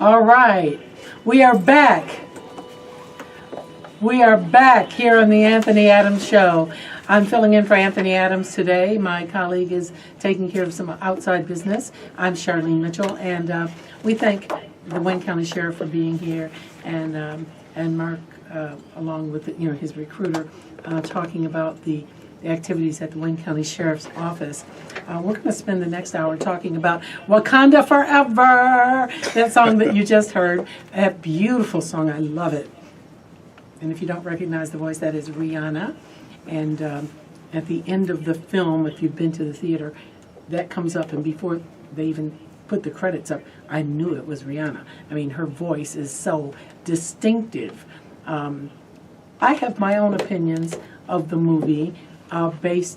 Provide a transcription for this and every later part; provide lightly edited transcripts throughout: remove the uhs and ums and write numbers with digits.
All right, we are back. We are back here on the Anthony Adams Show. I'm filling in for Anthony Adams today. My colleague is taking care of some outside business. I'm Charlene Mitchell, and we thank the Wayne County Sheriff for being here, and Mark, along with his recruiter, talking about the activities at the Wayne County Sheriff's Office. We're going to spend the next hour talking about Wakanda Forever, that song that you just heard. That beautiful song, I love it. And if you don't recognize the voice, that is Rihanna. And at the end of the film, if you've been to the theater, that comes up. And before they even put the credits up, I knew it was Rihanna. I mean, her voice is so distinctive. I have my own opinions of the movie. Base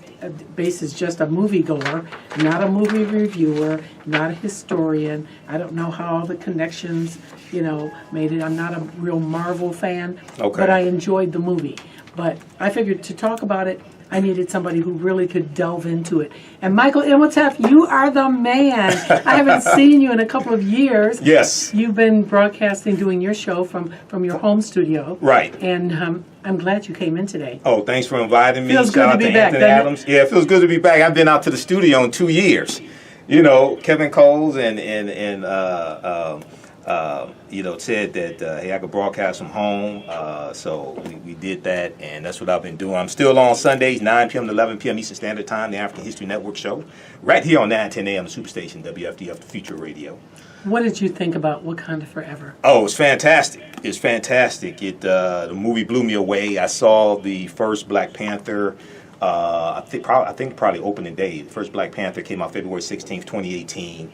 is just a moviegoer, not a movie reviewer, not a historian. I don't know how all the connections, made it. I'm not a real Marvel fan, but I enjoyed the movie. But I figured to talk about it, I needed somebody who really could delve into it. And Michael Imhotep, you are the man. I haven't seen you in a couple of years. Yes. You've been broadcasting, doing your show from your home studio. Right. And I'm glad you came in today. Oh, thanks for inviting me. Feels good to be back, Anthony Adams. Yeah, it feels good to be back. I've been out to the studio in 2 years. Kevin Coles and said that, hey, I could broadcast from home. So we did that, and that's what I've been doing. I'm still on Sundays, 9 p.m. to 11 p.m. Eastern Standard Time, the African History Network show, right here on 910 a.m. Superstation WFDF Future Radio. What did you think about Wakanda Forever? Oh, it's fantastic. It's fantastic. The movie blew me away. I saw the first Black Panther. I think probably opening day. The first Black Panther came out February 16th, 2018.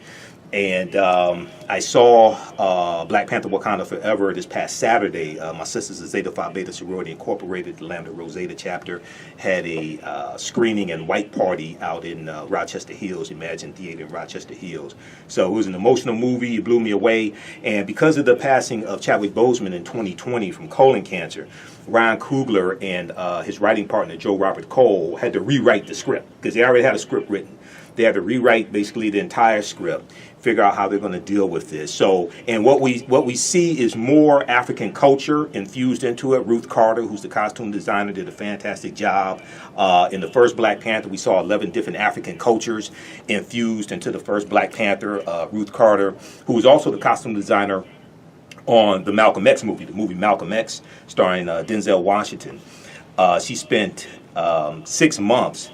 And I saw Black Panther Wakanda Forever this past Saturday. My sisters at Zeta Phi Beta Sorority Incorporated, the Lambda Rho Zeta chapter, had a screening and white party out in Rochester Hills, Imagine Theater in Rochester Hills. So it was an emotional movie. It blew me away. And because of the passing of Chadwick Boseman in 2020 from colon cancer, Ryan Coogler and his writing partner, Joe Robert Cole, had to rewrite the script because they already had a script written. They had to rewrite basically the entire script, figure out how they're going to deal with this. So, and what we see is more African culture infused into it. Ruth Carter, who's the costume designer, did a fantastic job. In the first Black Panther, we saw 11 different African cultures infused into the first Black Panther. Ruth Carter, who was also the costume designer on the Malcolm X movie, the movie Malcolm X, starring Denzel Washington. She spent 6 months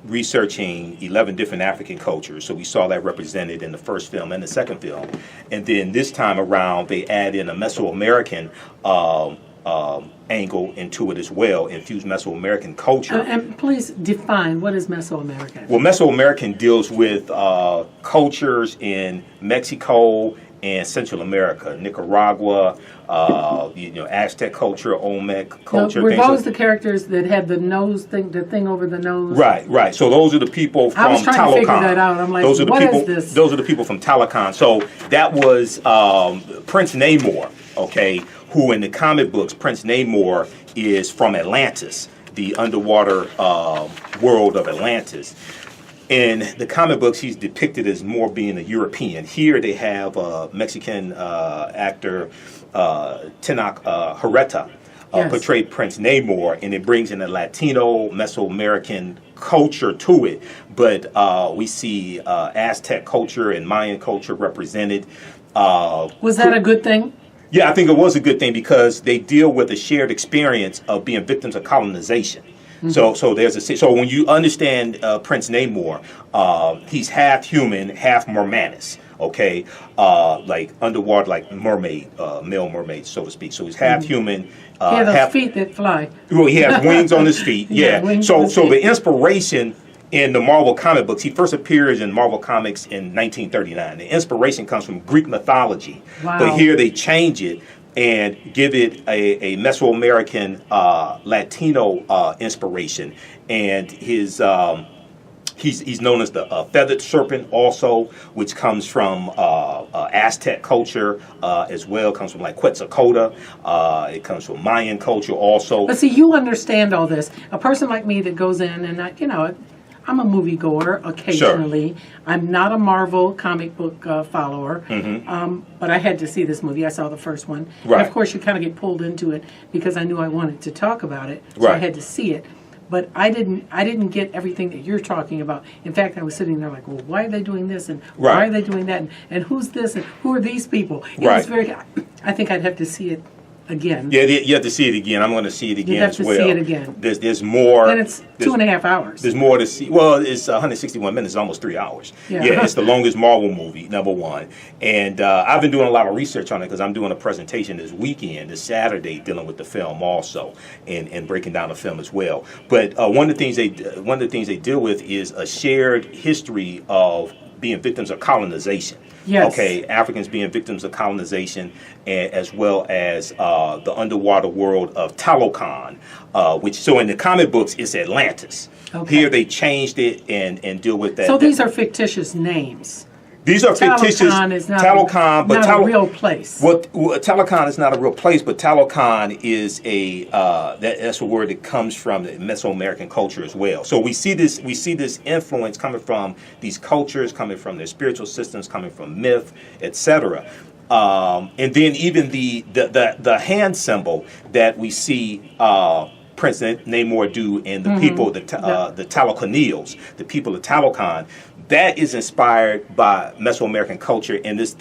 researching 11 different African cultures. So we saw that represented in the first film and the second film. And then this time around, they add in a Mesoamerican angle into it as well, infuse Mesoamerican culture. And please define, what is Mesoamerican? Well, Mesoamerican deals with cultures in Mexico and Central America, Nicaragua, Aztec culture, Olmec culture. Were those the characters that had the nose thing, the thing over the nose? Right. So those are the people from Talocan. I was trying to figure that out. I'm like, what is this? Those are the people from Talocan. So that was Prince Namor, who in the comic books, Prince Namor is from Atlantis, the underwater world of Atlantis. In the comic books, he's depicted as more being a European. Here they have Mexican actor Tenoch Huerta portrayed Prince Namor, and it brings in a Latino, Mesoamerican culture to it. But we see Aztec culture and Mayan culture represented. Was that a good thing? Yeah, I think it was a good thing because they deal with a shared experience of being victims of colonization. Mm-hmm. So when you understand Prince Namor, he's half human, half mermanus. Like underwater, like mermaid, male mermaid, so to speak. So he's half human. He has those feet that fly. Well, he has wings on his feet. Yeah. So the inspiration in the Marvel comic books, he first appears in Marvel Comics in 1939. The inspiration comes from Greek mythology. Wow. But here they change it and give it a Mesoamerican Latino inspiration. And his he's known as the feathered serpent also, which comes from Aztec culture as well. It comes from like Quetzalcoatl. It comes from Mayan culture also. But see, you understand all this. A person like me that goes in and I'm a moviegoer occasionally. Sure. I'm not a Marvel comic book follower, but I had to see this movie. I saw the first one. Right. And of course, you kind of get pulled into it because I knew I wanted to talk about it, so I had to see it. But I didn't get everything that you're talking about. In fact, I was sitting there like, well, why are they doing this and why are they doing that and who's this and who are these people? It was very. I think I'd have to see it again. Yeah, you have to see it again. I'm going to see it again as well. You have to see it again. There's more. And it's 2.5 hours. There's more to see. Well, it's 161 minutes, almost 3 hours. Yeah, it's the longest Marvel movie, number one. And I've been doing a lot of research on it because I'm doing a presentation this weekend, this Saturday, dealing with the film also and breaking down the film as well. But one of the things they deal with is a shared history of being victims of colonization. Yes. Okay, Africans being victims of colonization, and as well as the underwater world of Talokan, so in the comic books it's Atlantis. Okay. Here they changed it and deal with that. So these are fictitious names. These are fictitious. Talokan is not a real place. Talokan is not a real place, but Talokan is that's a word that comes from the Mesoamerican culture as well. So we see this influence coming from these cultures, coming from their spiritual systems, coming from myth, etc. And then even the hand symbol that we see Prince Namor do and the people, the Talokaneals, the people of Talokan. That is inspired by Mesoamerican culture, and it's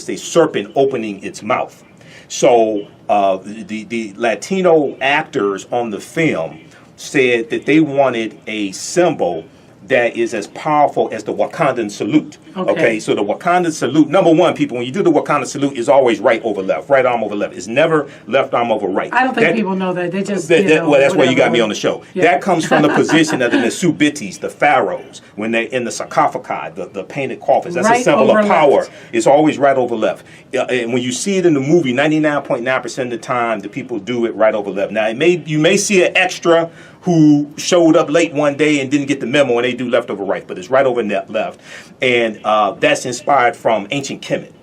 a serpent opening its mouth. So the Latino actors on the film said that they wanted a symbol that is as powerful as the Wakandan salute. Okay, so the Wakandan salute, number one, people, when you do the Wakandan salute, is always right over left, right arm over left. It's never left arm over right. I don't think people know that. They just, well, that's why you got me on the show. Yeah. That comes from the position of the Nasubitis, the pharaohs, when they're in the sarcophagi, the painted coffins. That's a symbol of power. Left. It's always right over left. And when you see it in the movie, 99.9% of the time, the people do it right over left. Now, you may see an extra who showed up late one day and didn't get the memo, and they do left over right, but it's right over left. And that's inspired from ancient Kemet,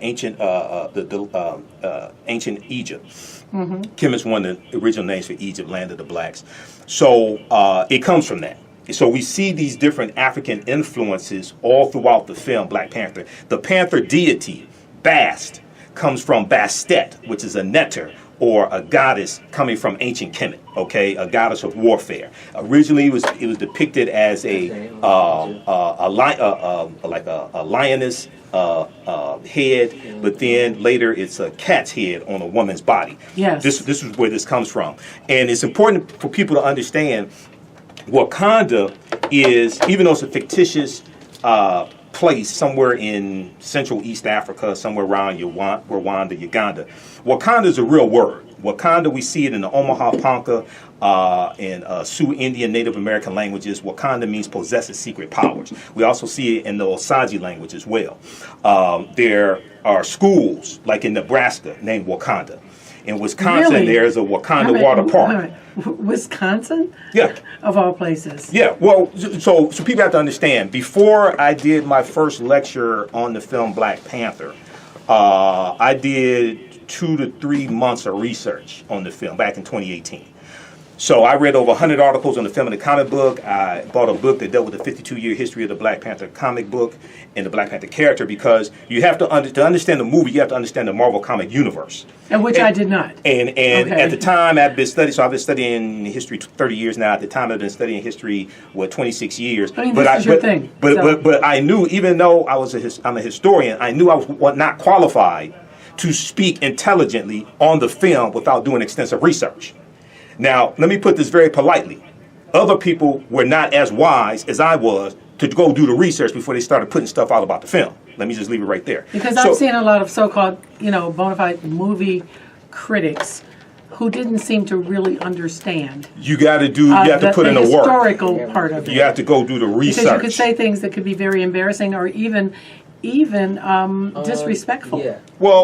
ancient Egypt. Kemet's one of the original names for Egypt, land of the blacks. So it comes from that. So we see these different African influences all throughout the film, Black Panther. The Panther deity, Bast, comes from Bastet, which is a neter, or a goddess coming from ancient Kemet, okay, a goddess of warfare. Originally, it was depicted as like a lioness head, but then later it's a cat's head on a woman's body. Yes. This is where this comes from, and it's important for people to understand. Wakanda is, even though it's a fictitious place somewhere in Central East Africa, somewhere around Rwanda, Uganda. Wakanda is a real word. Wakanda, we see it in the Omaha Ponca and Sioux Indian Native American languages. Wakanda means possesses secret powers. We also see it in the Osage language as well. There are schools, like in Nebraska, named Wakanda. In Wisconsin, there's a Wakanda water park. Wisconsin? Yeah. Of all places. Yeah. Well, so people have to understand, before I did my first lecture on the film Black Panther, I did 2 to 3 months of research on the film back in 2018. So I read over 100 articles on the film and the comic book. I bought a book that dealt with the 52-year history of the Black Panther comic book and the Black Panther character, because you have to understand the movie, you have to understand the Marvel comic universe. And which I did not. And at the time, I've been studying history 30 years now. At the time, I've been studying history, 26 years. I mean, this is your thing. But I knew, even though I'm a historian, I knew I was not qualified to speak intelligently on the film without doing extensive research. Now, let me put this very politely. Other people were not as wise as I was to go do the research before they started putting stuff out about the film. Let me just leave it right there. Because I'm seeing a lot of so-called, bona fide movie critics who didn't seem to really understand. You have to put in the work. The historical part of it. You have to go do the research. Because you could say things that could be very embarrassing or even disrespectful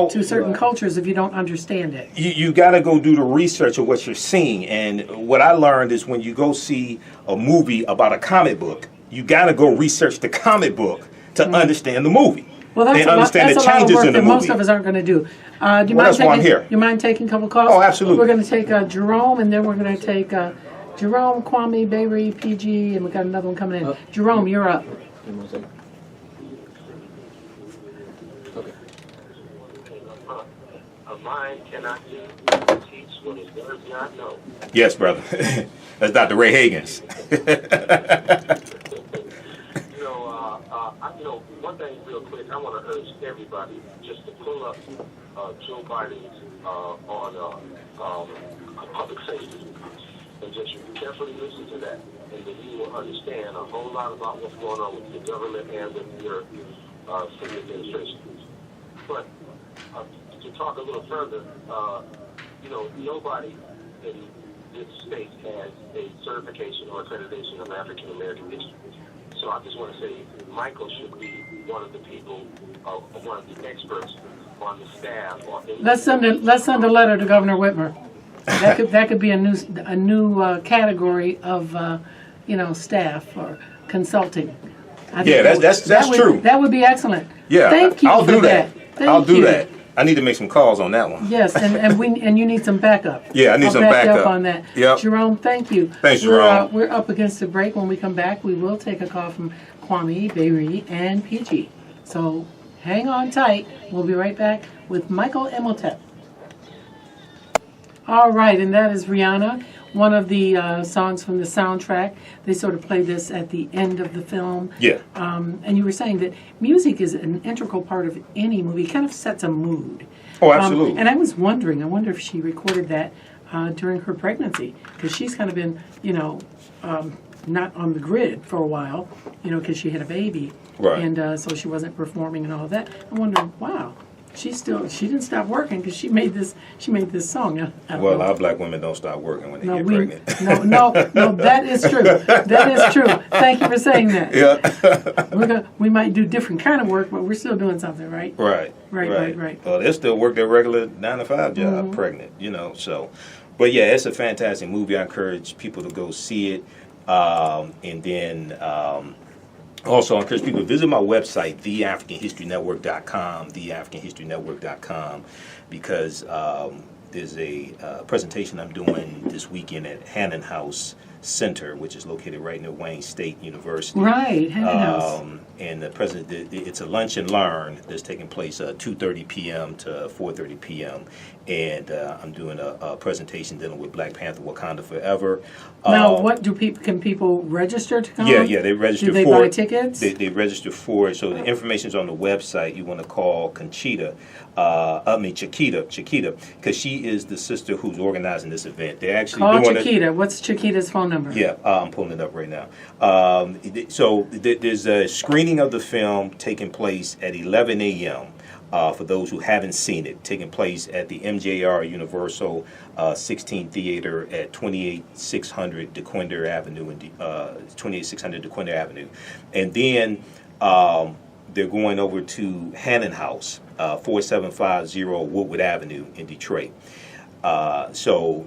to certain cultures if you don't understand it. You got to go do the research of what you're seeing. And what I learned is when you go see a movie about a comic book, you got to go research the comic book to understand the movie. Well, that's understand the changes in the movie. Most of us aren't going to do. Do you mind taking a couple calls? Oh, absolutely. We're going to take Jerome, and then we're going to take Jerome, Kwame, Baby, PG, and we got another one coming in. Jerome, you're up. Give me 1 second. Okay. A mind cannot teach what it does not know. Yes, brother. That's Dr. Ray Higgins. One thing real quick, I want to urge everybody just to pull up Joe Biden's on public safety and just carefully listen to that, and then you will understand a whole lot about what's going on with the government and with your city administration. But to talk a little further, nobody in this state has a certification or accreditation of African American history. So I just want to say Michael should be one of the people, one of the experts on the staff. Let's send a letter to Governor Whitmer. That could be a new category of staff or consulting. That's true. That would be excellent. Yeah, Thank you. I'll for do that. I'll do you. that. I need to make some calls on that one. Yes, and you need some backup. Yeah, I need some back backup up on that. Yep. Jerome, thank you. Thanks, Jerome. We're up against the break. When we come back, we will take a call from Kwame, Beiri, and PG. So hang on tight. We'll be right back with Michael Imhotep. All right, and that is Rihanna, one of the songs from the soundtrack. They sort of play this at the end of the film. Yeah. And you were saying that music is an integral part of any movie. It kind of sets a mood. Oh, absolutely. And I was wondering, I wonder if she recorded that during her pregnancy, because she's kind of been, not on the grid for a while, because she had a baby. Right. And so she wasn't performing and all of that. I wonder, wow. She didn't stop working because she made this song. Well, our black women don't stop working when they get pregnant. No, that is true. That is true. Thank you for saying that. Yeah. We might do different kind of work, but we're still doing something, right? Right. Well, they still work their regular 9-to-5 job, pregnant, so. But yeah, it's a fantastic movie. I encourage people to go see it. And then also, I encourage people to visit my website, theafricanhistorynetwork.com, theafricanhistorynetwork.com, because there's a presentation I'm doing this weekend at Hannon House Center, which is located right near Wayne State University. Right, Hannon House. And it's a lunch and learn that's taking place 2:30 p.m. to 4:30 p.m. And I'm doing a presentation dealing with Black Panther Wakanda Forever. Now, can people register to come? Yeah, they register for it. Do they buy tickets? They register for it. So the information's on the website. You want to call Chiquita, because she is the sister who's organizing this event. They're actually call doing Chiquita. What's Chiquita's phone number? Yeah, I'm pulling it up right now. So there's a screening of the film taking place at 11 a.m. For those who haven't seen it, taking place at the MJR Universal 16 Theater at 28600 DeQuinder Avenue, 28600 DeQuinder Avenue, and then they're going over to Hannon House, 4750 Woodward Avenue in Detroit. So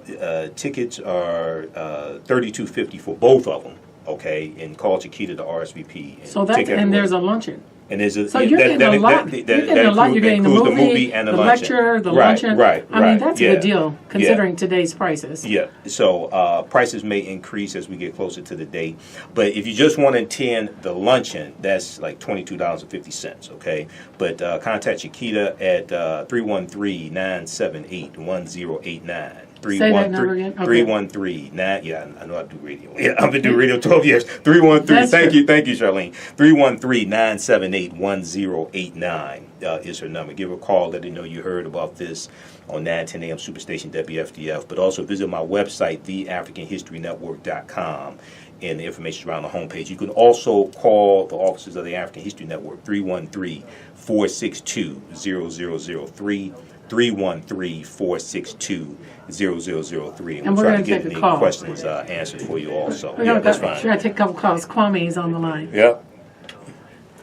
tickets are $32.50 for both of them. Okay, and call Chiquita to RSVP. So there's a luncheon. And there's so you're getting a lot. You're getting a lot. You're getting the movie and the lecture, the luncheon. Right. I mean, that's a good deal considering today's prices. Yeah. So prices may increase as we get closer to the date. But if you just want to attend the luncheon, that's like $22.50. Okay. But contact Chiquita at 313-978-1089. Say that number again. 313 I know I do radio. Yeah, I've been doing radio 12 years. 313. Thank you, Charlene. 313-978-1089 is her number. Give her a call. Let her know you heard about this on 9:10 a.m. Superstation WFDF. But also visit my website, theafricanhistorynetwork.com, and the information around the homepage. You can also call the offices of the African History Network, 313-462-0003. 313-462-0003. And we're trying to get any questions answered for you also. That's fine. Should I take a couple calls? Kwame is on the line. Yep.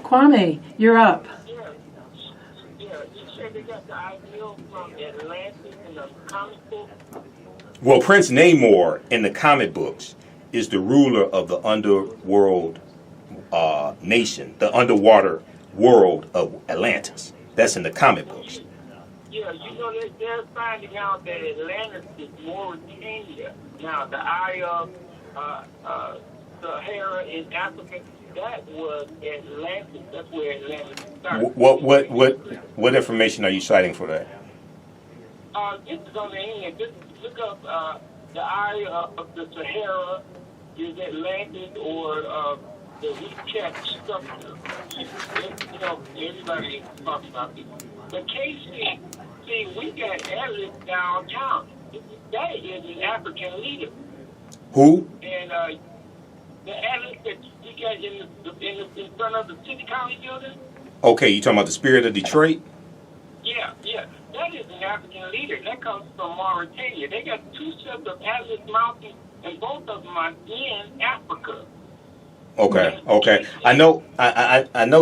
Kwame, you're up. Yeah, you said they got the ideal from Atlantis in the comic book? Well, Prince Namor in the comic books is the ruler of the underworld nation, the underwater world of Atlantis. That's in the comic books. Yeah, they're finding out that Atlantis is Mauritania. Now, the Eye of Sahara in Africa, that was Atlantis. That's where Atlantis started. What information are you citing for that? This is on the internet. Just look up the eye of the Sahara is Atlantis or the recheck structure. You know, everybody talks about it. But KC, see, we got Atlas downtown. That is an African leader. Who? And the Atlas that you got in front of the city county building. Okay, you talking about the Spirit of Detroit? Yeah. That is an African leader. That comes from Mauritania. They got two sets of Atlas Mountains, and both of them are in Africa. Okay. I know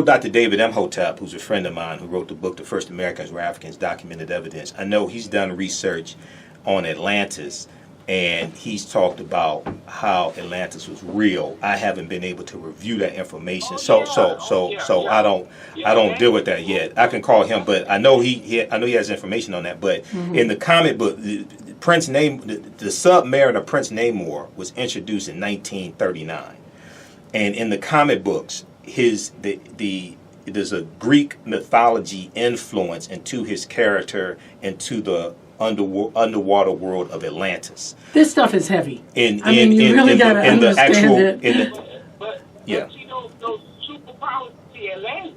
Dr. David Imhotep, who's a friend of mine, who wrote the book "The First Americans Were Africans: Documented Evidence." I know he's done research on Atlantis, and he's talked about how Atlantis was real. I haven't been able to review that information, so I don't deal with that yet. I can call him, but I know he has information on that. But in the comic book, the submariner Prince Namor was introduced in 1939, and in the comic books, there's a Greek mythology influence into his character, into the underwater world of Atlantis. This stuff is heavy. You really got to understand it. But you know, those superpowers, see, Atlantis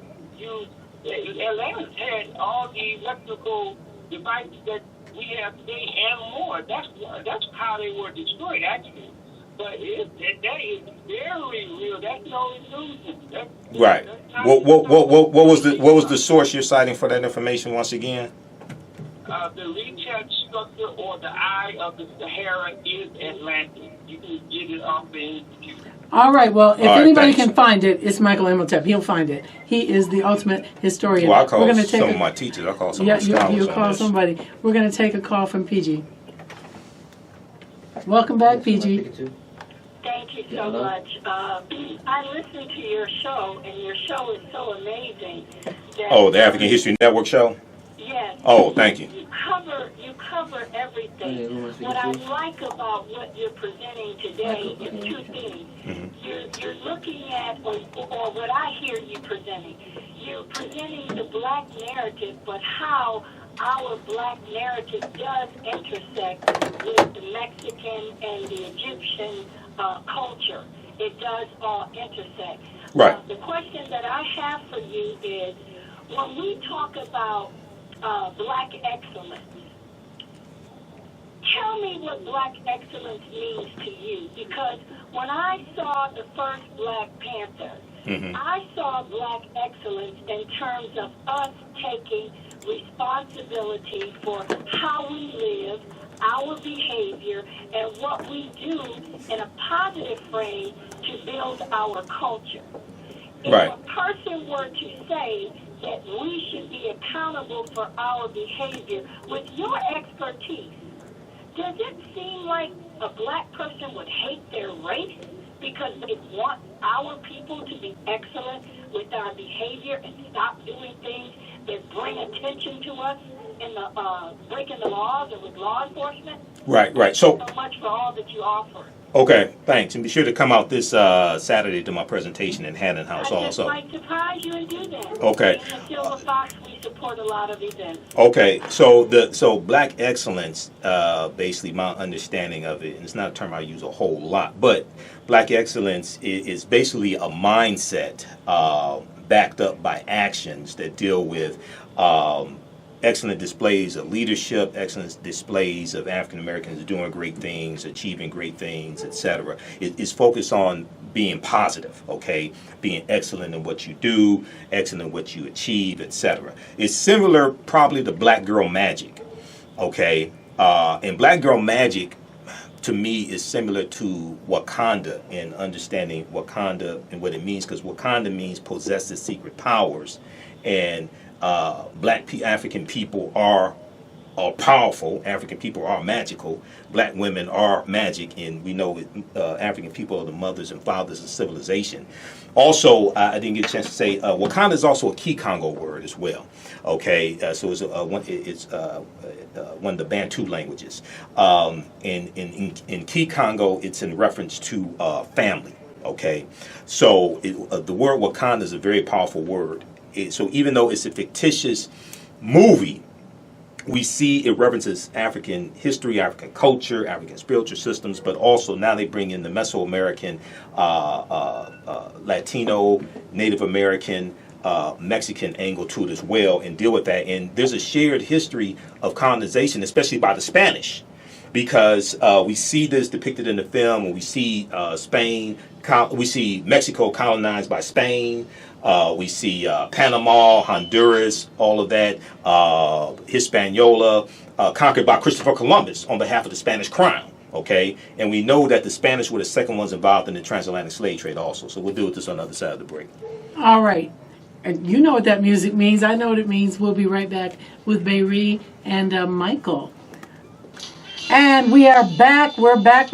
had all the electrical devices that we have today and more. That's how they were destroyed, actually. But that is very real. That's no illusion. Right. What was the source you're citing for that information once again? The recheck structure or the eye of the Sahara is Atlantis. You can get it off the institute. All right. Well, if anybody can find it, it's Michael Imhotep. He'll find it. He is the ultimate historian. Well, I call some of my teachers. I call some of my scholars. You'll call somebody. We're going to take a call from PG. Welcome back, PG. Thank you so much. I listened to your show, and your show is so amazing. The African History Network show? Yes. Oh, thank you. You cover everything. What I like about what you're presenting today is two things. Mm-hmm. You're looking at, or what I hear you presenting, you're presenting the black narrative, but how our black narrative does intersect with the Mexican and the Egyptian culture. It does all intersect. Right. The question that I have for you is, when we talk about black excellence, tell me what black excellence means to you. Because when I saw the first Black Panther, I saw black excellence in terms of us taking responsibility for how we live, our behavior, and what we do in a positive frame to build our culture. If a person were to say that we should be accountable for our behavior, with your expertise, does it seem like a black person would hate their race because they want our people to be excellent with our behavior and stop doing things that bring attention to us in the breaking the laws or with law enforcement? Right. So much for all that you offer. Okay, thanks. And be sure to come out this Saturday to my presentation in Haddon House also. I just might surprise you and do that. Okay. In the Silver Fox, we support a lot of events. Okay, so black excellence, basically my understanding of it, and it's not a term I use a whole lot, but black excellence is basically a mindset backed up by actions that deal with excellent displays of leadership, excellent displays of African Americans doing great things, achieving great things, etc. It's focused on being positive, okay? Being excellent in what you do, excellent in what you achieve, etc. It's similar probably to Black Girl Magic, okay? And Black Girl Magic, to me, is similar to Wakanda in understanding Wakanda and what it means, because Wakanda means possesses secret powers, and African people are are powerful. African people are magical. Black women are magic, and we know African people are the mothers and fathers of civilization. Also, I didn't get a chance to say Wakanda is also a Key Congo word as well. Okay, so it's one of the Bantu languages. In Key Congo, it's in reference to family. Okay, so the word Wakanda is a very powerful word. So even though it's a fictitious movie, we see it references African history, African culture, African spiritual systems, but also now they bring in the Mesoamerican, Latino, Native American, Mexican angle to it as well, and deal with that. And there's a shared history of colonization, especially by the Spanish, because we see this depicted in the film, and we see we see Mexico colonized by Spain. We see Panama, Honduras, all of that, Hispaniola, conquered by Christopher Columbus on behalf of the Spanish crown. Okay, and we know that the Spanish were the second ones involved in the transatlantic slave trade also. So we'll deal with this on the other side of the break. All right. And you know what that music means. I know what it means. We'll be right back with Bayri and Michael. And we are back. We're back.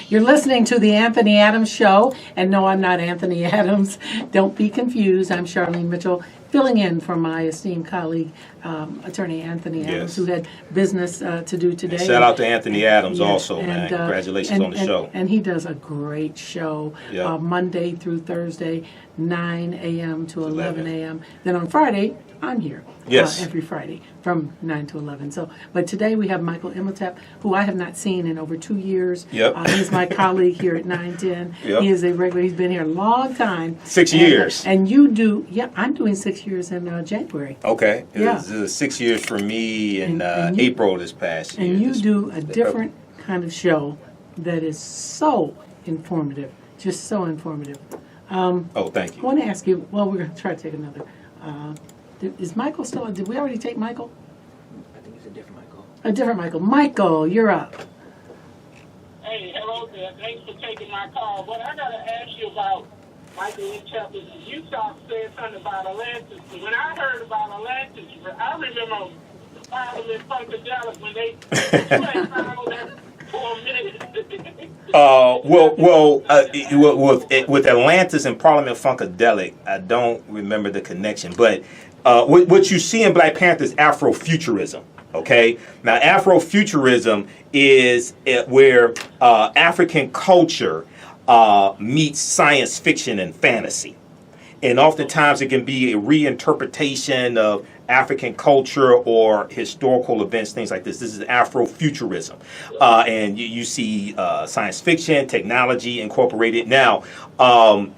You're listening to the Anthony Adams Show. And no, I'm not Anthony Adams. Don't be confused. I'm Charlene Mitchell, filling in for my esteemed colleague, Attorney Anthony Adams, who had business to do today. And shout out to Anthony Adams also, man. Congratulations on the show. And he does a great show, Monday through Thursday, 9 a.m. to 11 a.m. Then on Friday, I'm here. Every Friday from 9 to 11. So, but today we have Michael Imhotep, who I have not seen in over 2 years. He's my colleague here at 910. He is a regular. He's been here a long time. 6 years. And you do, I'm doing 6 years in January. Okay. It's 6 years for me in April this past year. And you do a different kind of show that is so informative, just so informative. Thank you. I want to ask you, well, we're going to try to take another. Is Michael still on? Did we already take Michael? I think it's a different Michael. A different Michael. Michael, you're up. Hey, hello there. Thanks for taking my call. But I got to ask you about Michael Imhotep. You said something about Atlantis. When I heard about Atlantis, I remember Parliament Funkadelic when they played that for a minute. With Atlantis and Parliament Funkadelic, I don't remember the connection. But what you see in Black Panther is Afrofuturism. Okay, now Afrofuturism is where African culture meets science fiction and fantasy. And oftentimes it can be a reinterpretation of African culture or historical events, things like this. This is Afrofuturism. And you see science fiction, technology incorporated. Now, one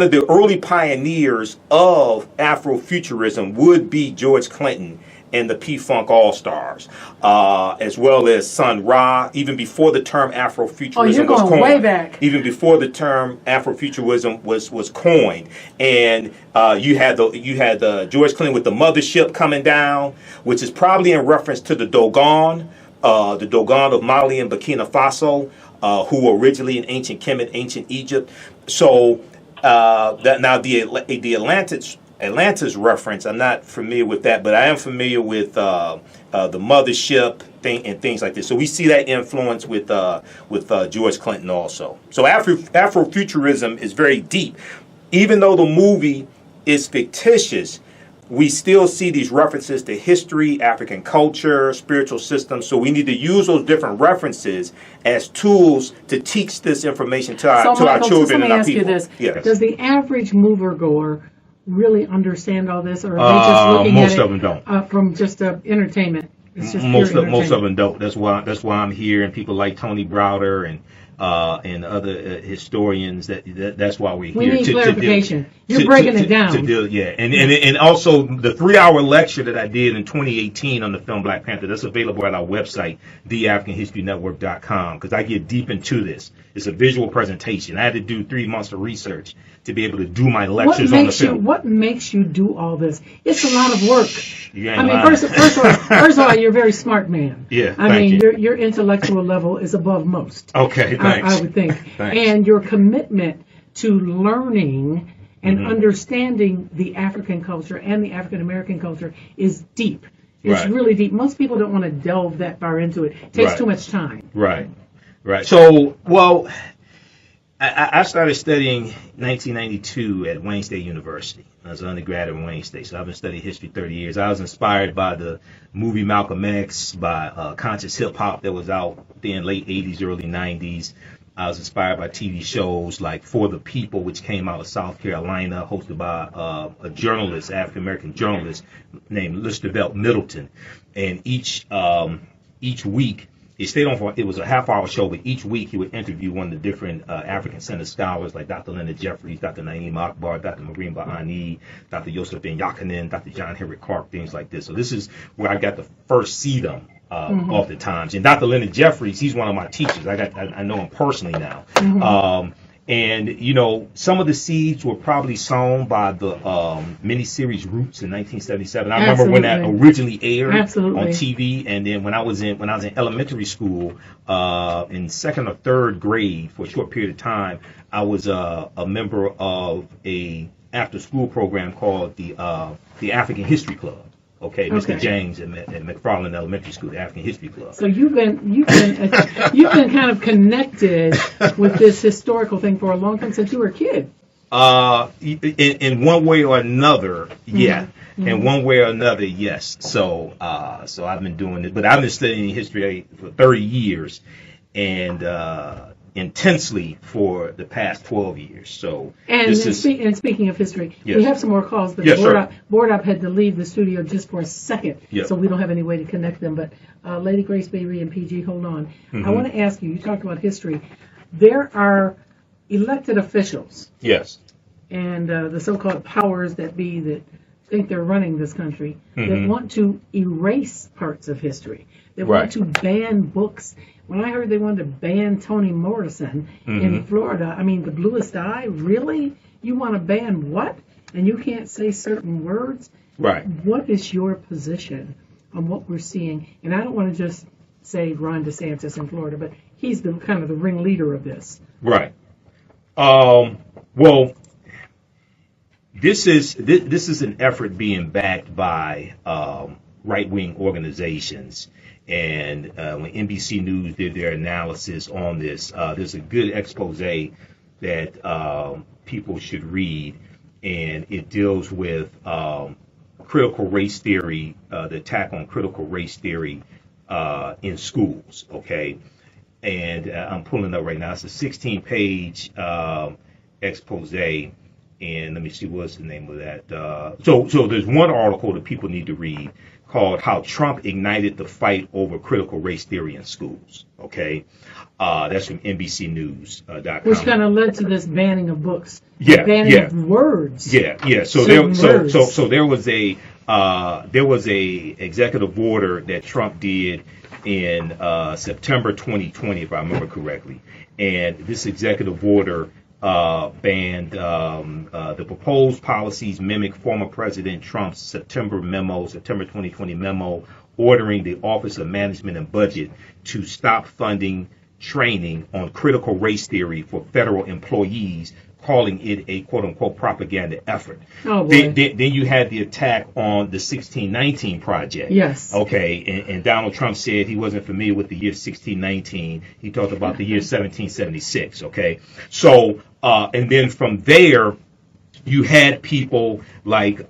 of the early pioneers of Afrofuturism would be George Clinton and the P-Funk All-Stars, as well as Sun Ra, even before the term Afrofuturism was coined. Way back. Even before the term Afrofuturism was coined. And you had George Clinton with the mothership coming down, which is probably in reference to the Dogon of Mali and Burkina Faso, who were originally in ancient Kemet, ancient Egypt. So the Atlantis reference, I'm not familiar with that, but I am familiar with the mothership thing and things like this. So we see that influence with George Clinton also. So Afrofuturism is very deep. Even though the movie is fictitious, we still see these references to history, African culture, spiritual systems. So we need to use those different references as tools to teach this information to our children and our people. Let me ask you this. Does the average moviegoer really understand all this, or are they just looking most at of them don't. From just entertainment? It's just most of them don't. That's why I'm here, and people like Tony Browder and other historians. That's why we're here. We need clarification. You're breaking it down. And also the 3-hour lecture that I did in 2018 on the film Black Panther. That's available at our website, theafricanhistorynetwork.com, because I get deep into this. It's a visual presentation. I had to do 3 months of research to be able to do my lectures on the film. What makes you do all this? It's a lot of work. First of all, you're a very smart man. Yeah, I mean, your intellectual level is above most. Okay, thanks. I would think. Thanks. And your commitment to learning and understanding the African culture and the African American culture is deep. It's Right. really deep. Most people don't want to delve that far into it. It takes Right. too much time. Right. Right. So, well, I started studying 1992 at Wayne State University. I was an undergrad at Wayne State, so I've been studying history 30 years. I was inspired by the movie Malcolm X, by conscious hip hop that was out then, late 80s, early 90s. I was inspired by TV shows like For the People, which came out of South Carolina, hosted by a journalist, African-American journalist named Listervelt Middleton. And each week, it stayed on for, it was a half-hour show, but each week he would interview one of the different African-centered scholars like Dr. Leonard Jeffries, Dr. Naeem Akbar, Dr. Maureen Bahani, Dr. Yosef Ben Yakinen, Dr. John Henry Clark, things like this. So this is where I got to first see them oftentimes. And Dr. Leonard Jeffries, he's one of my teachers. I know him personally now. And, you know, some of the seeds were probably sown by the miniseries Roots in 1977. I remember when that originally aired on TV. And then when I was in elementary school, in second or third grade for a short period of time, I was a member of a after school program called the African History Club. Okay, Mr. James at McFarland Elementary School, the African History Club. So you've been kind of connected with this historical thing for a long time since you were a kid. In one way or another, yeah. In one way or another, yes. So I've been doing it, but I've been studying history for 30 years, and intensely for the past 12 years. So speaking of history, we have some more calls, but Board Up had to leave the studio just for a second, so we don't have any way to connect them. But Lady Grace Baby and PG, hold on. I want to ask you, you talked about history. There are elected officials. Yes. And the so-called powers that be that think they're running this country that want to erase parts of history. They want to ban books. When I heard they wanted to ban Toni Morrison in Florida, I mean, the bluest eye, really? You want to ban what? And you can't say certain words? Right. What is your position on what we're seeing? And I don't want to just say Ron DeSantis in Florida, but he's the kind of the ringleader of this. Right. Well, this is an effort being backed by right-wing organizations. And when NBC News did their analysis on this, there's a good expose that people should read, and it deals with critical race theory, the attack on critical race theory in schools, okay? And I'm pulling up right now. It's a 16-page expose, and let me see, what's the name of that? So there's one article that people need to read called How Trump Ignited the Fight Over Critical Race Theory in Schools. Okay, that's from NBCNews.com. Which kind of led to this banning of books. Banning of words. So there was a executive order that Trump did in September 2020, if I remember correctly, and this executive order banned the proposed policies mimic former President Trump's September 2020 memo, ordering the Office of Management and Budget to stop funding training on critical race theory for federal employees, calling it a quote-unquote propaganda effort. Oh, boy. Then you had the attack on the 1619 Project. Yes. Okay, and Donald Trump said he wasn't familiar with the year 1619. He talked about the year 1776, okay? So, and then from there, you had people like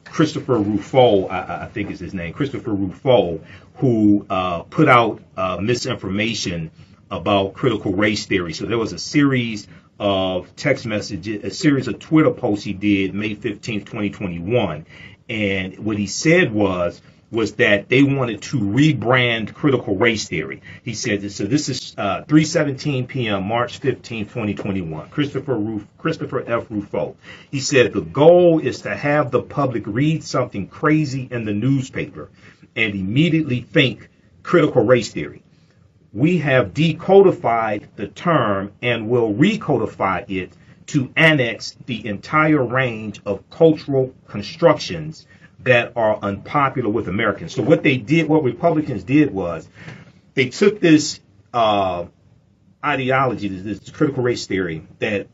Christopher Rufo, I think is his name, Christopher Rufo, who put out misinformation about critical race theory. So there was a series of text messages, a series of Twitter posts he did May 15th, 2021. And what he said was that they wanted to rebrand critical race theory. He said, so this is 3:17 p.m., March 15th, 2021. Christopher F. Rufo. He said, the goal is to have the public read something crazy in the newspaper and immediately think critical race theory. We have decodified the term and will recodify it to annex the entire range of cultural constructions that are unpopular with Americans. So what Republicans did was they took this ideology, this critical race theory that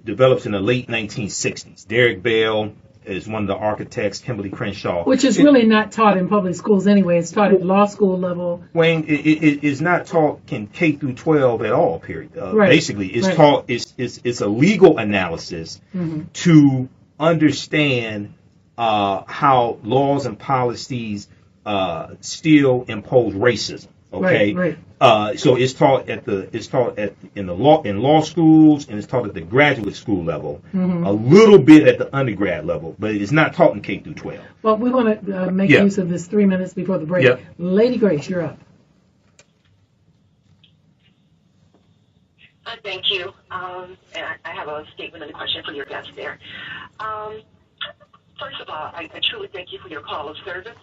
develops in the late 1960s. Derek Bell, is one of the architects, Kimberly Crenshaw. Which is really not taught in public schools anyway. It's taught at law school level. Wayne, it is not taught in K through 12 at all. Period. Right. Basically, it's Right. taught. It's a legal analysis to understand how laws and policies still impose racism. Okay. Right. So it's taught in law schools, and it's taught at the graduate school level, a little bit at the undergrad level, but it's not taught in K through 12. Well, we want to make Yeah. use of this 3 minutes before the break. Yeah. Lady Grace, you're up. Thank you. And I have a statement and a question for your guest there. First of all, I truly thank you for your call of service.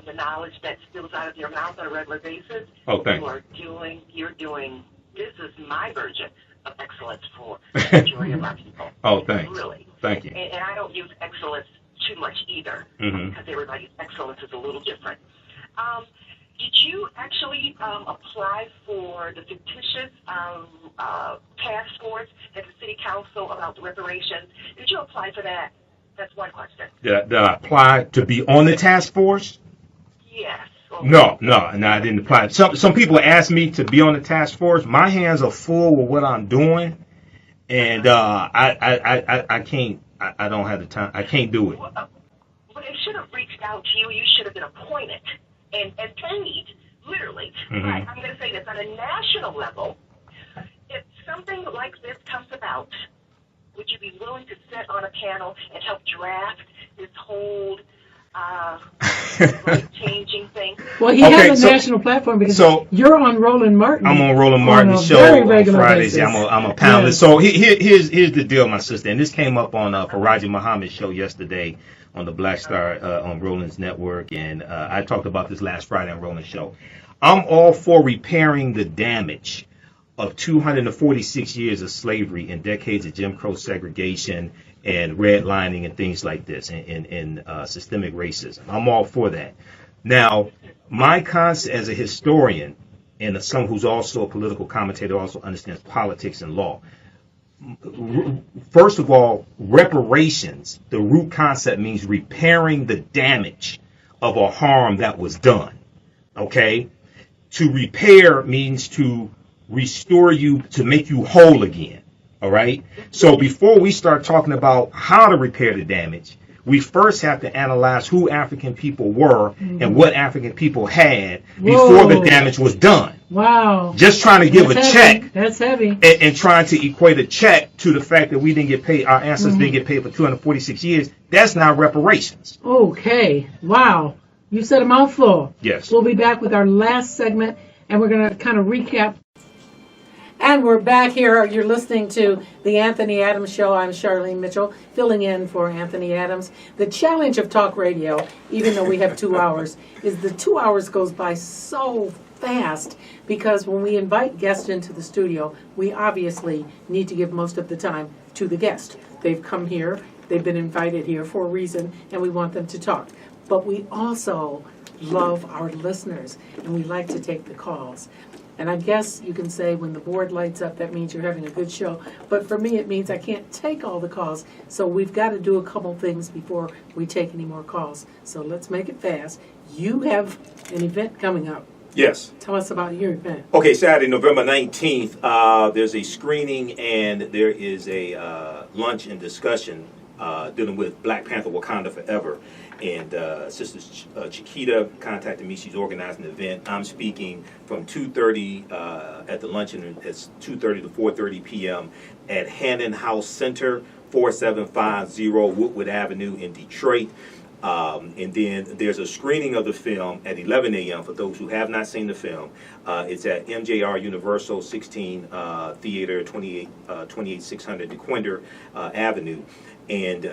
The knowledge that spills out of your mouth on a regular basis. Oh, thank You're doing, this is my version of excellence for the majority of our people. Oh, thanks. Really. Thank you. And I don't use excellence too much either, because everybody's excellence is a little different. Did you actually apply for the fictitious task force at the city council about the reparations? Did you apply for that? That's one question. Did I apply to be on the task force? Yes. No, I didn't apply. Some people ask me to be on the task force. My hands are full with what I'm doing, and I can't. I don't have the time. I can't do it. But they should have reached out to you. You should have been appointed and paid, literally. Right. I'm going to say this on a national level. If something like this comes about, would you be willing to sit on a panel and help draft this whole changing thing? Well, he has a national platform because you're on Roland Martin. I'm on Roland Martin's show on Fridays. I'm a panelist. Yes. So here's the deal, my sister. And this came up on Faraji Muhammad's show yesterday on the Black Star on Roland's network. And I talked about this last Friday on Roland's show. I'm all for repairing the damage of 246 years of slavery and decades of Jim Crow segregation and redlining and things like this and systemic racism. I'm all for that. Now, my concept as a historian and someone who's also a political commentator, also understands politics and law. First of all, reparations, the root concept means repairing the damage of a harm that was done. Okay? To repair means to restore you, to make you whole again. All right. So before we start talking about how to repair the damage, we first have to analyze who African people were and what African people had before the damage was done. Wow. Just trying to give a check. That's heavy. And trying to equate a check to the fact that we didn't get paid, our ancestors didn't get paid for 246 years. That's not reparations. Okay. Wow. You said a mouthful. Yes. We'll be back with our last segment, and we're going to kind of recap. And we're back here. You're listening to the Anthony Adams Show. I'm Charlene Mitchell, filling in for Anthony Adams. The challenge of talk radio, even though we have 2 hours, is the 2 hours goes by so fast because when we invite guests into the studio, we obviously need to give most of the time to the guest. They've come here, they've been invited here for a reason, and we want them to talk. But we also love our listeners, and we like to take the calls. And I guess you can say when the board lights up, that means you're having a good show. But for me, it means I can't take all the calls. So we've got to do a couple things before we take any more calls. So let's make it fast. You have an event coming up. Yes. Tell us about your event. Okay, Saturday, November 19th, there's a screening and there is a lunch and discussion dealing with Black Panther Wakanda Forever. And Sister Chiquita contacted me. She's organizing the event. I'm speaking from 2:30 at the luncheon. It's 2:30 to 4:30 p.m. at Hannon House Center, 4750 Woodward Avenue in Detroit. And then there's a screening of the film at 11 a.m. for those who have not seen the film. It's at MJR Universal 16 Theater, 28600 DeQuinder Avenue. And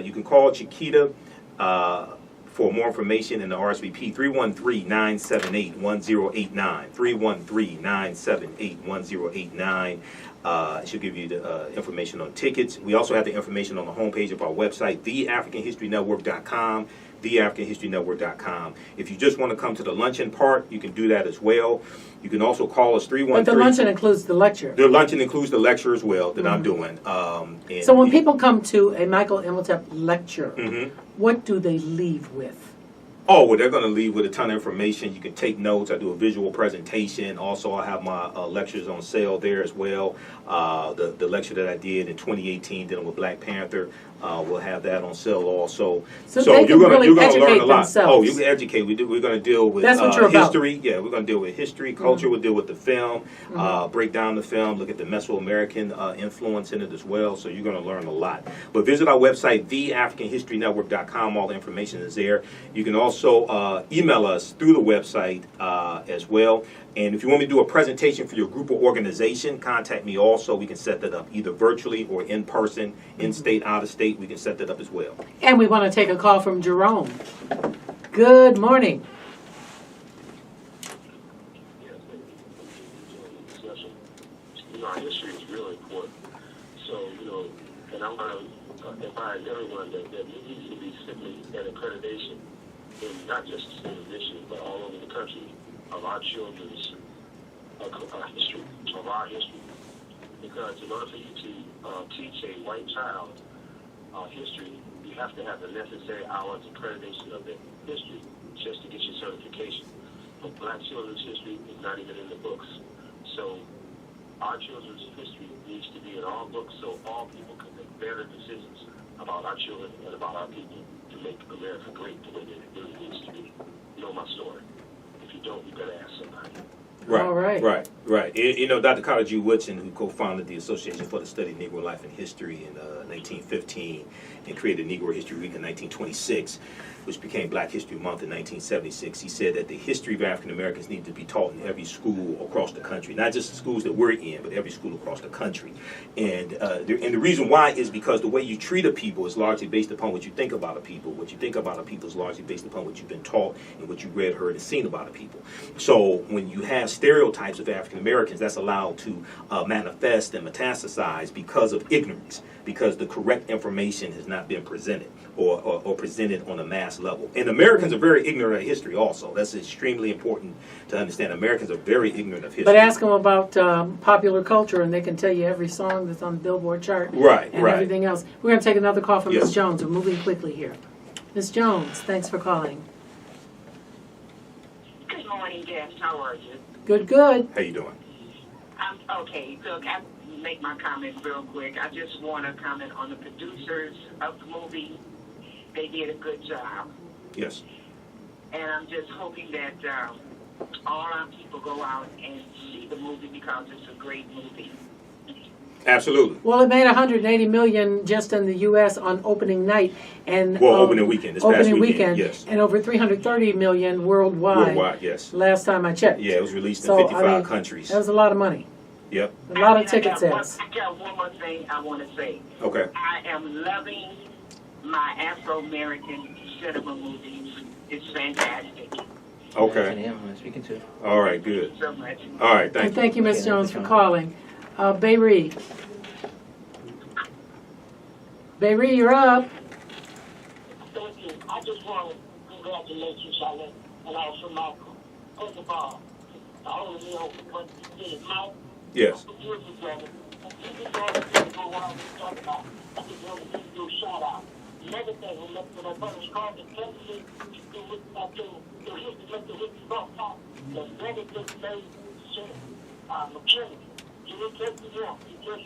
you can call Chiquita for more information in the RSVP 313-978-1089. 313-978-1089. She'll give you the information on tickets. We also have the information on the homepage of our website, theafricanhistorynetwork.com. theafricanhistorynetwork.com. If you just want to come to the luncheon part, you can do that as well. You can also call us 313. But the luncheon includes the lecture. The luncheon includes the lecture as well that I'm doing. And So when people come to a Michael Imhotep lecture, Mhm. what do they leave with? Oh, well, they're going to leave with a ton of information. You can take notes. I do a visual presentation. Also, I have my lectures on sale there as well. The lecture that I did in 2018 dealing with Black Panther, we'll have that on sale also. So they can really you're gonna educate learn a lot. themselves. Oh, you can educate. We're going to deal with That's what you're about. history. Yeah, we're going to deal with history, culture. We'll deal with the film, break down the film, look at the Mesoamerican influence in it as well. So you're going to learn a lot. But visit our website, theafricanhistorynetwork.com. All the information is there. You can also email us through the website as well. And if you want me to do a presentation for your group or organization, contact me also. We can set that up either virtually or in person, in-state, out-of-state. We can set that up as well. And we want to take a call from Jerome. Good morning. You know, our history is really important. So, you know, and I want to advise everyone that there needs to be simply an accreditation in not just the state of Michigan, but all over the country of our children's history, of our history. Because in order for you to teach a white child history, you have to have the necessary hours accreditation of the history just to get your certification. But Black children's history is not even in the books. So our children's history needs to be in all books so all people can make better decisions about our children and about our people to make America great the way that it really needs to be. You know my story. If you don't, you better ask somebody. Right, All right. right. You know, Dr. Carter G. Woodson, who co-founded the Association for the Study of Negro Life and History in 1915 and created Negro History Week in 1926, which became Black History Month in 1976, he said that the history of African Americans need to be taught in every school across the country, not just the schools that we're in, but every school across the country. And the reason why is because the way you treat a people is largely based upon what you think about a people. What you think about a people is largely based upon what you've been taught and what you read, heard, and seen about a people. So when you have stereotypes of African Americans, that's allowed to manifest and metastasize because of ignorance, because the correct information has not been presented or presented on a mass level. And Americans are very ignorant of history also. That's extremely important to understand. Americans are very ignorant of history. But ask them about popular culture, and they can tell you every song that's on the Billboard chart Right, and right. everything else. We're going to take another call from Yes. Ms. Jones. We're moving quickly here. Ms. Jones, thanks for calling. Good morning, Jeff. How are you? Good, good. How you doing? I'm okay. Look, I make my comment real quick. I just want to comment on the producers of the movie. They did a good job. Yes. And I'm just hoping that all our people go out and see the movie because it's a great movie. Absolutely. Well, it made $180 million just in the U.S. on opening night, and Well, opening weekend, this past opening weekend, yes. and over $330 million worldwide. Worldwide, yes. Last time I checked. Yeah, it was released in So, 55 countries. That was a lot of money. Yep. A lot of And ticket sales. I got one more thing I want to say. Okay. I am loving my Afro-American cinema movies. It's fantastic. Okay. I'm speaking to. All right, good. So much. All right, And thank you. thank you, Ms. Okay, Jones, thank for you. calling. Beiree. Beiree, you're up. Thank you. I just want to congratulate you, Charlene, and also Michael. First of all, I only know what you did. Mike, Yes. years ago, and this is all the people want to talk about. I just want to give you a shout out. Another thing, when I first called the country, to history, let the history brought out the benefits made to McKinney. You look at the he just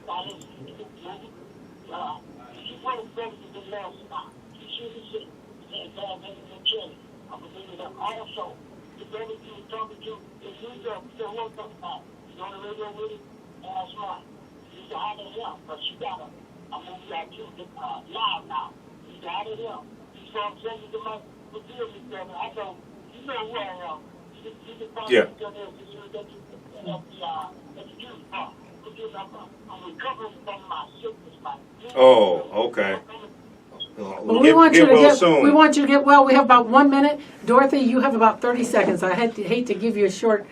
by his movie. He went better than the last time. He should have said, McKinney. I believe that also, the benefit you were talking to in New York, you don't want to talk about. You on the radio with it, and that's right. You need to hire him, but you got to. I'm going to back you live now. You got it him. He's from Jersey to my deal with them. I know, you know where I am. You can find Yeah. me there at the youth park. I'm recovering from my sickness. Oh, okay. Well, We'll we want you to well get. soon. We want you to get well. We have about 1 minute. Dorothy, you have about 30 seconds. I hate to give you a short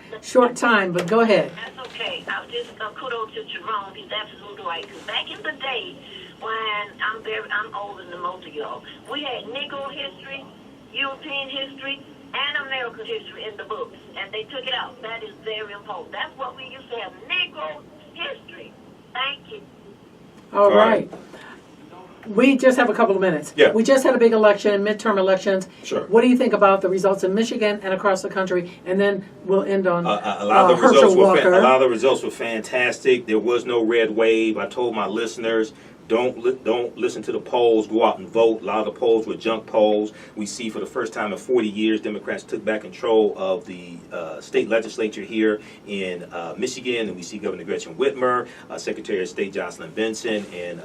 time, but go ahead. That's okay. I'll just kudos to Jerome. He's absolutely right. Because back in the day, I'm older than most of y'all. We had Negro history, European history, and American history in the books, and they took it out. That is very important. That's what we used to have, Negro history. Thank you. All right. We just have a couple of minutes. Yeah. We just had a big election, midterm elections. Sure. What do you think about the results in Michigan and across the country? And then we'll end on A lot of the Herschel results Walker. a lot of the results were fantastic. There was no red wave. I told my listeners, don't listen to the polls. Go out and vote. A lot of the polls were junk polls. We see for the first time in 40 years, Democrats took back control of the state legislature here in Michigan, and we see Governor Gretchen Whitmer, Secretary of State Jocelyn Benson, and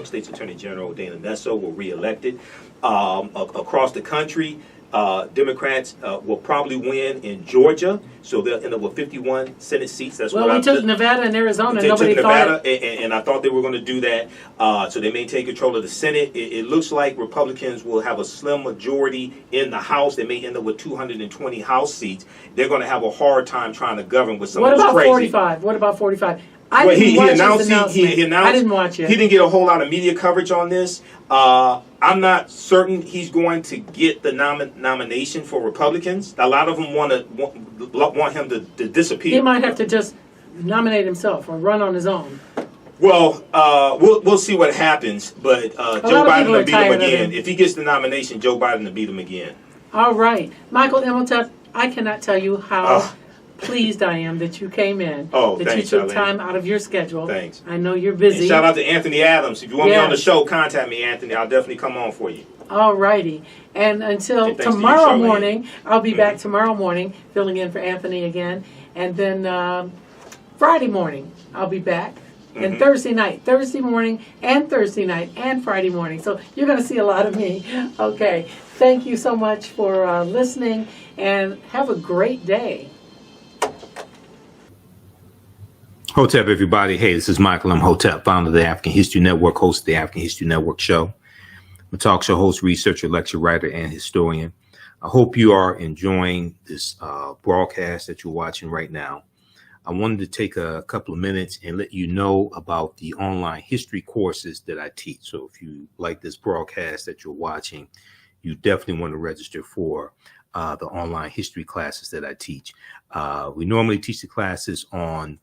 State's Attorney General Dana Nessel were reelected. Across the country, Democrats will probably win in Georgia, so they'll end up with 51 Senate seats. That's Well, what we took Nevada and Arizona. Nobody thought it. and I thought they were going to do that. So they may take control of the Senate. It looks like Republicans will have a slim majority in the House. They may end up with 220 House seats. They're going to have a hard time trying to govern with some of this crazy. 45? What about 45? I Well, didn't he watch announced his announcement. he announced I didn't watch it. He didn't get a whole lot of media coverage on this. I'm not certain he's going to get the nomination for Republicans. A lot of them want him to disappear. He might have to just nominate himself or run on his own. Well, we'll see what happens. But Joe Biden will beat him again. If he gets the nomination, Joe Biden will beat him again. All right, Michael Imhotep, I cannot tell you how pleased I am that you came in. Oh, that thanks, you took Charlene. time out of your schedule. Thanks. I know you're busy. And shout out to Anthony Adams. If you want me on the show, contact me, Anthony. I'll definitely come on for you. All righty. And until And thanks to you, tomorrow Charlene. morning, I'll be back tomorrow morning, filling in for Anthony again. And then Friday morning, I'll be back. And Thursday morning, and Thursday night, and Friday morning. So you're going to see a lot of me. Okay. Thank you so much for listening, and have a great day. Hotep, everybody. Hey, this is Michael Imhotep, founder of the African History Network, host of the African History Network show. I'm a talk show host, researcher, lecture writer, and historian. I hope you are enjoying this broadcast that you're watching right now. I wanted to take a couple of minutes and let you know about the online history courses that I teach. So if you like this broadcast that you're watching, you definitely want to register for the online history classes that I teach. We normally teach the classes on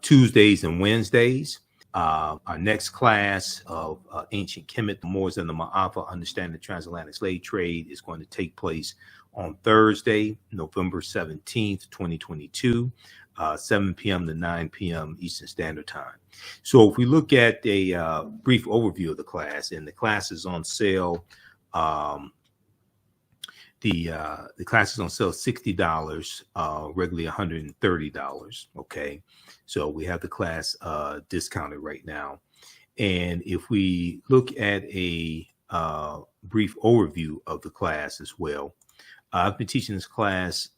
Tuesdays and Wednesdays. Our next class of Ancient Kemet, the Moors and the Ma'afa, Understanding the Transatlantic Slave Trade, is going to take place on Thursday, November 17th, 2022, 7 p.m. to 9 p.m. Eastern Standard Time. So if we look at a brief overview of the class, and the class is on sale, the class is on sale $60, regularly $130. Okay, so we have the class discounted right now. And if we look at a brief overview of the class as well, I've been teaching this class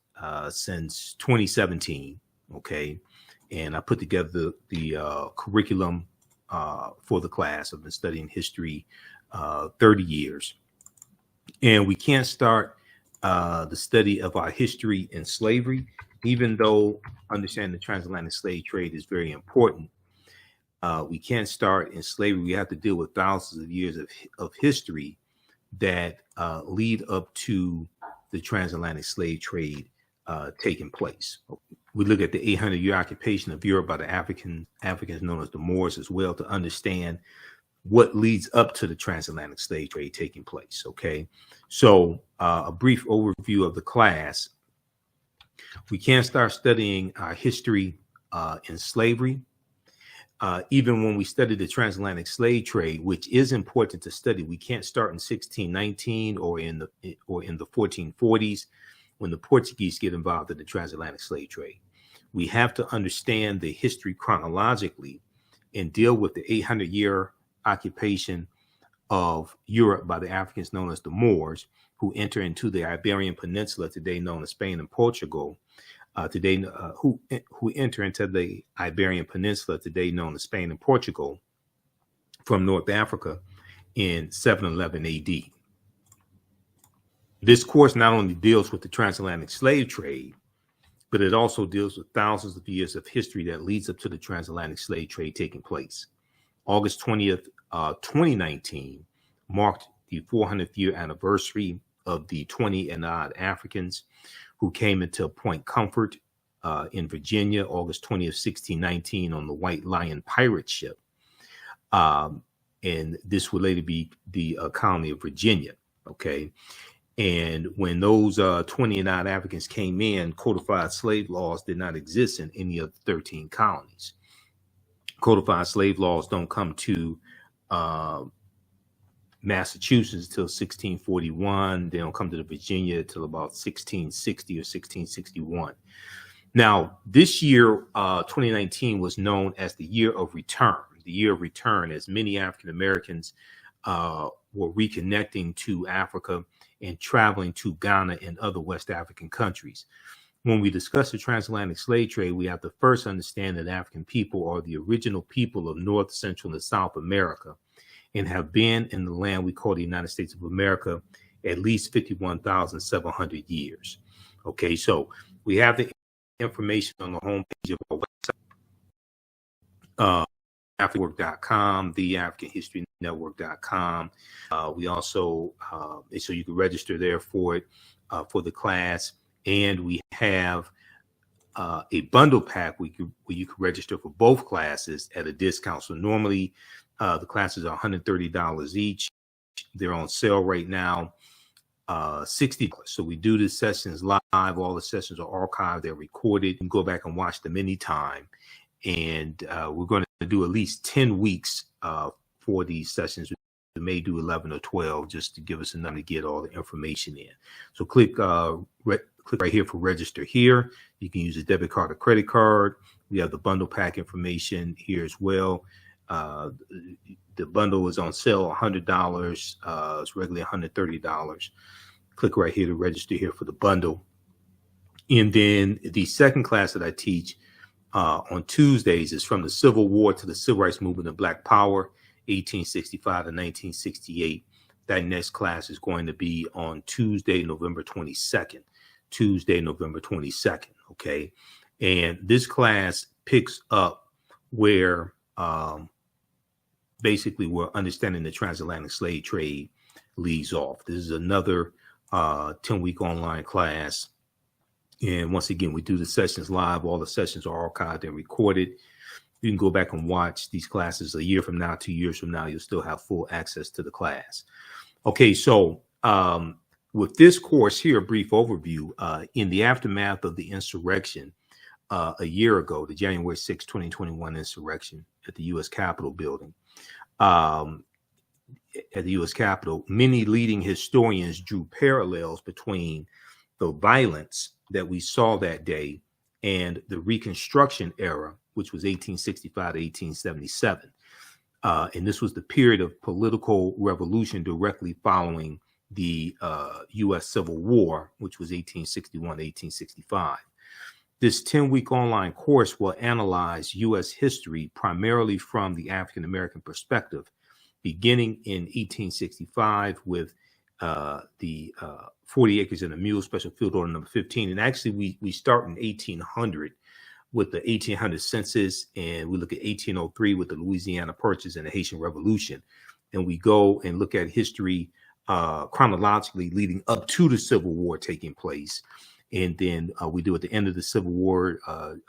since 2017. Okay, and I put together the curriculum for the class. I've been studying history 30 years, and we can't start the study of our history in slavery, even though understanding the transatlantic slave trade is very important. We can't start in slavery. We have to deal with thousands of years of history that lead up to the transatlantic slave trade taking place. We look at the 800-year occupation of Europe by the Africans known as the Moors as well, to understand what leads up to the transatlantic slave trade taking place. Okay, so a brief overview of the class. We can't start studying our history in slavery. Even when we study the transatlantic slave trade, which is important to study, we can't start in 1619 or in the 1440s when the Portuguese get involved in the transatlantic slave trade. We have to understand the history chronologically and deal with the 800-year occupation of Europe by the Africans known as the Moors, who enter into the Iberian Peninsula, today known as Spain and Portugal, who enter into the Iberian Peninsula, today known as Spain and Portugal, from North Africa in 711 AD. This course not only deals with the transatlantic slave trade, but it also deals with thousands of years of history that leads up to the transatlantic slave trade taking place. August 20th, 2019 marked the 400th year anniversary of the 20 and odd Africans who came into Point Comfort in Virginia, August 20th, 1619, on the White Lion pirate ship. And this would later be the colony of Virginia, okay? And when those 20 and odd Africans came in, codified slave laws did not exist in any of the 13 colonies. Codified slave laws don't come to Massachusetts till 1641. They don't come to the Virginia till about 1660 or 1661. Now, this year, 2019, was known as the year of return. The year of return, as many African Americans were reconnecting to Africa and traveling to Ghana and other West African countries. When we discuss the transatlantic slave trade, we have to first understand that African people are the original people of North, Central, and South America and have been in the land we call the United States of America at least 51,700 years. Okay, so we have the information on the homepage of our website. AfricanWork.com, theafricanhistorynetwork.com. We also, so you can register there for it, for the class. And we have a bundle pack where you can register for both classes at a discount. So normally the classes are $130 each. They're on sale right now, $60. So we do the sessions live. All the sessions are archived. They're recorded. You can go back and watch them anytime. And we're going to do at least 10 weeks for these sessions. We may do 11 or 12 just to give us enough to get all the information in. So click right here for register here. You can use a debit card or credit card. We have the bundle pack information here as well. The bundle is on sale, $100. It's regularly $130. Click right here to register here for the bundle. And then the second class that I teach on Tuesdays is From the Civil War to the Civil Rights Movement of Black Power, 1865 to 1968. That next class is going to be on Tuesday, November 22nd. Tuesday, November 22nd, okay? And this class picks up where basically where understanding the transatlantic slave trade leaves off. This is another 10-week online class. And once again, we do the sessions live. All the sessions are archived and recorded. You can go back and watch these classes a year from now, 2 years from now. You'll still have full access to the class. Okay, so with this course here, a brief overview, in the aftermath of the insurrection a year ago, the January 6, 2021 insurrection at the U.S. Capitol building, many leading historians drew parallels between the violence that we saw that day and the Reconstruction era, which was 1865 to 1877. And this was the period of political revolution directly following the U.S. Civil War, which was 1861 to 1865. This 10-week online course will analyze U.S. history primarily from the African-American perspective, beginning in 1865 with the 40 Acres and a Mule Special Field Order number 15. And actually, we start in 1800 with the 1800 census, and we look at 1803 with the Louisiana Purchase and the Haitian Revolution. And we go and look at history chronologically leading up to the Civil War taking place. And then we do at the end of the Civil War,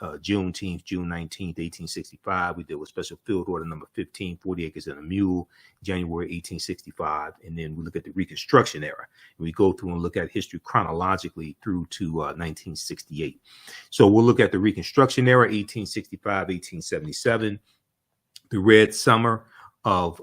Juneteenth, June 19th, 1865. We deal with Special Field Order number 15, 40 Acres and a Mule, January 1865. And then we look at the Reconstruction era. And we go through and look at history chronologically through to 1968. So we'll look at the Reconstruction era, 1865, 1877, the Red Summer of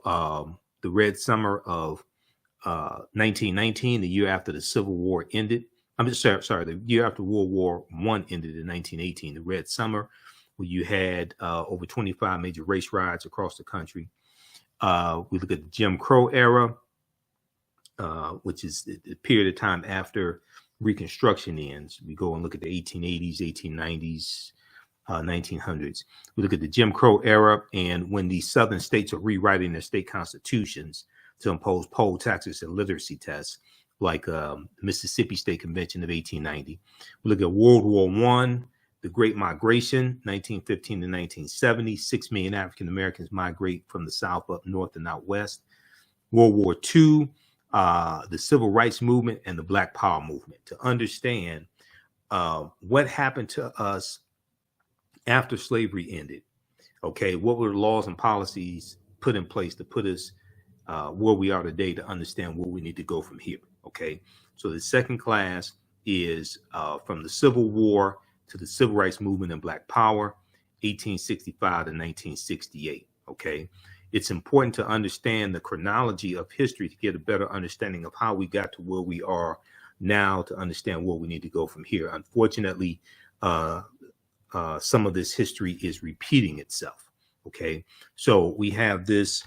1919, the year after the Civil War ended. I'm just sorry, the year after World War I ended in 1918, the Red Summer, where you had over 25 major race riots across the country. We look at the Jim Crow era, which is the period of time after Reconstruction ends. We go and look at the 1880s, 1890s, 1900s. We look at the Jim Crow era, and when the Southern states are rewriting their state constitutions to impose poll taxes and literacy tests, like Mississippi State Convention of 1890. We look at World War I, the Great Migration, 1915 to 1970. 6 million African Americans migrate from the South up north and out west. World War II, the Civil Rights Movement, and the Black Power Movement. To understand what happened to us after slavery ended. Okay, what were the laws and policies put in place to put us where we are today, to understand where we need to go from here? Okay, so the second class is from the Civil War to the Civil Rights Movement and Black Power, 1865 to 1968. Okay, it's important to understand the chronology of history to get a better understanding of how we got to where we are now, to understand where we need to go from here. Unfortunately, some of this history is repeating itself. Okay, so we have this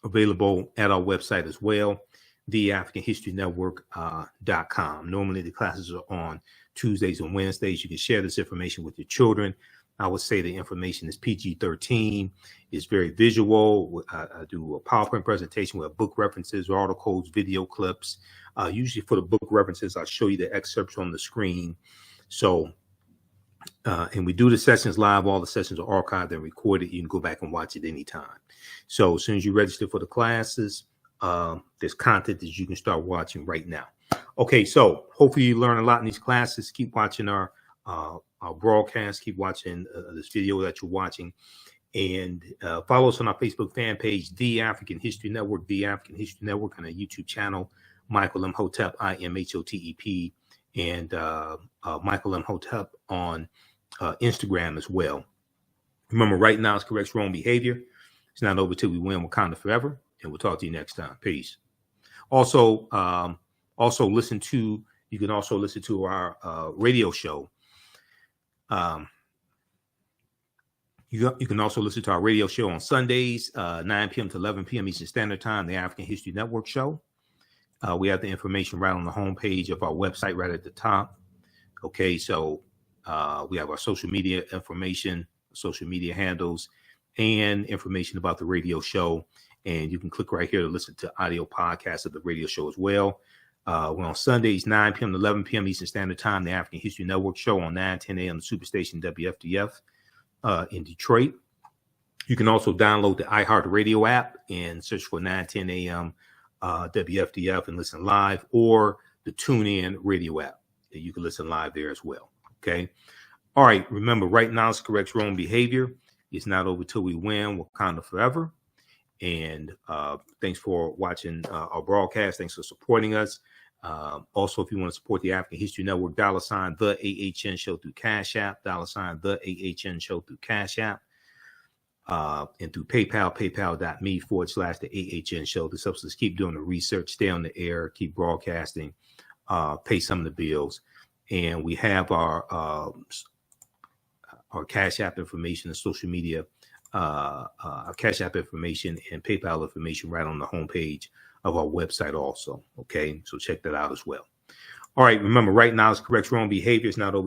available at our website as well, theafricanhistorynetwork.com. Normally the classes are on Tuesdays and Wednesdays. You can share this information with your children. I would say the information is PG-13. It's very visual. I do a PowerPoint presentation with book references, articles, video clips. Usually for the book references, I'll show you the excerpts on the screen. So, and we do the sessions live. All the sessions are archived and recorded. You can go back and watch it anytime. So as soon as you register for the classes, there's content that you can start watching right now. Okay, so hopefully you learn a lot in these classes. Keep watching our broadcast. Keep watching this video that you're watching. And follow us on our Facebook fan page, The African History Network, The African History Network, and our YouTube channel, Michael Imhotep, Imhotep, and Michael Imhotep on Instagram as well. Remember, right now it's correct wrong behavior. It's not over till we win. Wakanda forever. And we'll talk to you next time. Peace. Also, you can also listen to our radio show. You can also listen to our radio show on Sundays, 9 p.m. to 11 p.m. Eastern Standard Time, the African History Network show. We have the information right on the homepage of our website, right at the top. Okay, so we have our social media information, social media handles, and information about the radio show. And you can click right here to listen to audio podcasts of the radio show as well. We're on Sundays, 9 p.m. to 11 p.m. Eastern Standard Time, the African History Network show on 9:10 a.m. Superstation WFDF in Detroit. You can also download the iHeartRadio app and search for 9:10 a.m. WFDF and listen live, or the TuneIn radio app. You can listen live there as well. Okay. All right. Remember, right now it's correct wrong behavior. It's not over till we win. Wakanda forever. And thanks for watching our broadcast. Thanks for supporting us. Also, if you want to support the African History Network, $, the AHN show through Cash App, $, the AHN show through Cash App, and through PayPal, paypal.me/the AHN show. This helps us keep doing the research, stay on the air, keep broadcasting, pay some of the bills. And we have our Cash App information and social media, our Cash App information and PayPal information right on the homepage of our website also. Okay, so check that out as well. All right, remember, right now it's correct wrong behavior. It's not over